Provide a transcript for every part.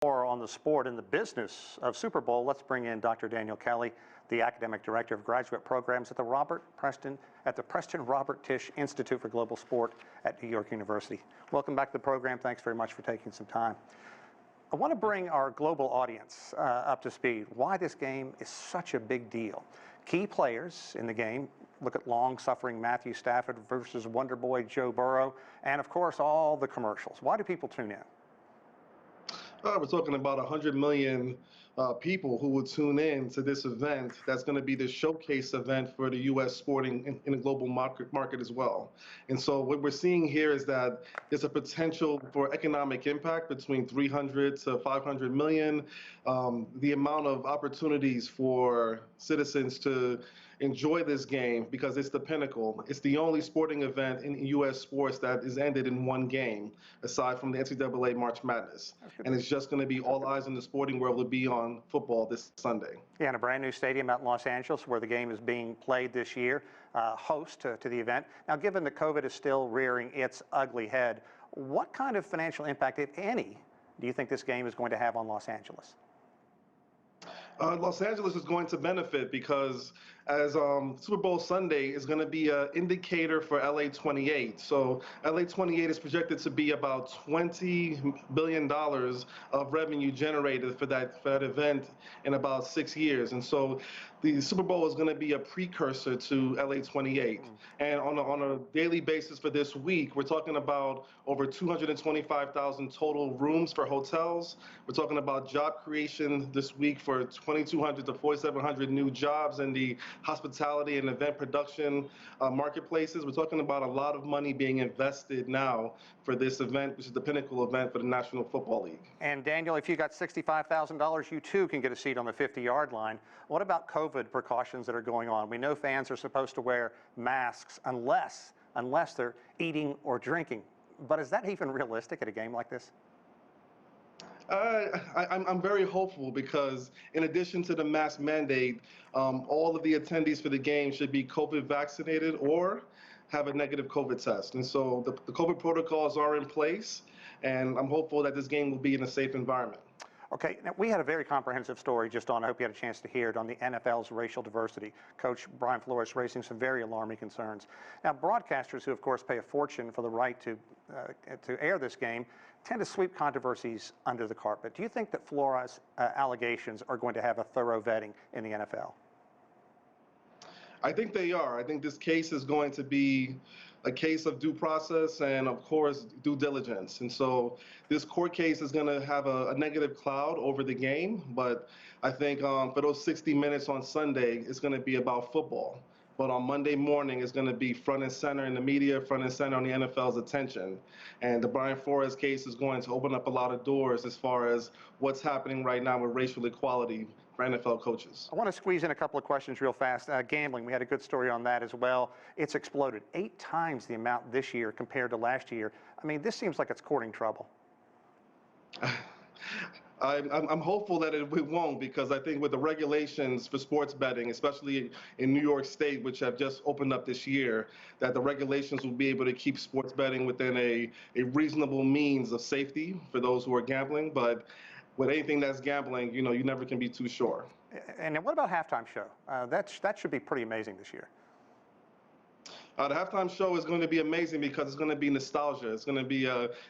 More on the sport and the business of Super Bowl, let's bring in Dr. Daniel Kelly, the Academic Director of Graduate Programs at the Preston Robert Tisch Institute for Global Sport at New York University. Welcome back to the program. Thanks very much for taking some time. I want to bring our global audience up to speed why this game is such a big deal. Key players in the game, look at long-suffering Matthew Stafford versus Wonder Boy Joe Burrow, and of course all the commercials. Why do people tune in? We're talking about 100 million people who will tune in to this event. That's going to be the showcase event for the U.S. sporting in the global market as well. And so what we're seeing here is that there's a potential for economic impact between 300 to 500 million. The amount of opportunities for citizens to enjoy this game because it's the pinnacle. It's the only sporting event in U.S. sports that is ended in one game, aside from the NCAA March Madness. And it's just going to be all eyes in the sporting world will be on football this Sunday. Yeah, and a brand new stadium out in Los Angeles where the game is being played this year, host to the event. Now, given that COVID is still rearing its ugly head, what kind of financial impact, if any, do you think this game is going to have on Los Angeles? Los Angeles is going to benefit because as Super Bowl Sunday is going to be an indicator for LA 28. So LA 28 is projected to be about $20 billion of revenue generated for that event in about 6 years. And so the Super Bowl is going to be a precursor to LA 28. And on a daily basis for this week, we're talking about over 225,000 total rooms for hotels. We're talking about job creation this week for 2,200 to 4,700 new jobs in the hospitality and event production marketplaces. We're talking about a lot of money being invested now for this event, which is the pinnacle event for the National Football League. And Daniel, if you got $65,000, you too can get a seat on the 50-yard line. What about COVID precautions that are going on? We know fans are supposed to wear masks unless they're eating or drinking. But is that even realistic at a game like this? I'm very hopeful because in addition to the mask mandate, all of the attendees for the game should be COVID vaccinated or have a negative COVID test. And so the COVID protocols are in place, and I'm hopeful that this game will be in a safe environment. Okay, now we had a very comprehensive story just on, I hope you had a chance to hear it, on the NFL's racial diversity. Coach Brian Flores raising some very alarming concerns. Now, broadcasters who, of course, pay a fortune for the right to air this game tend to sweep controversies under the carpet. Do you think that Flores' allegations are going to have a thorough vetting in the NFL? I think they are. I think this case is going to be a case of due process and, of course, due diligence. And so this court case is going to have a negative cloud over the game. But I think for those 60 minutes on Sunday, it's going to be about football. But on Monday morning, it's going to be front and center in the media, front and center on the NFL's attention. And the Brian Flores case is going to open up a lot of doors as far as what's happening right now with racial equality for NFL coaches. I want to squeeze in a couple of questions real fast. Gambling, we had a good story on that as well. It's exploded 8 times the amount this year compared to last year. I mean, this seems like it's courting trouble. I'm hopeful that it won't, because I think with the regulations for sports betting, especially in New York State, which have just opened up this year, that the regulations will be able to keep sports betting within a reasonable means of safety for those who are gambling. But with anything that's gambling, you never can be too sure. And what about halftime show? That should be pretty amazing this year. The halftime show is going to be amazing because it's going to be nostalgia. It's going to be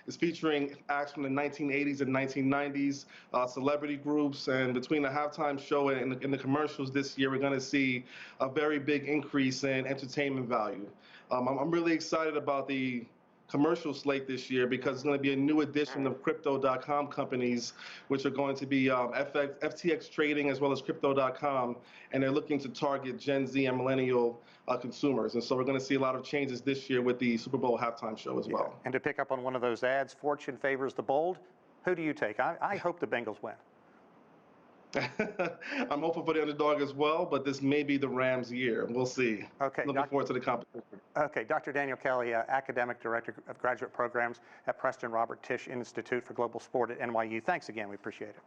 it's featuring acts from the 1980s and 1990s, celebrity groups, and between the halftime show and the commercials this year, we're going to see a very big increase in entertainment value. I'm really excited about the commercial slate this year because it's going to be a new edition of crypto.com companies, which are going to be FTX trading as well as crypto.com, and they're looking to target Gen Z and millennial consumers. And so we're going to see a lot of changes this year with the Super Bowl halftime show as well. And to pick up on one of those ads, fortune favors the bold. Who do you take? I hope the Bengals win. I'm hopeful for the underdog as well, but this may be the Rams' year. We'll see. Okay, looking forward to the competition. Okay, Dr. Daniel Kelly, Academic Director of Graduate Programs at Preston Robert Tisch Institute for Global Sport at NYU. Thanks again. We appreciate it.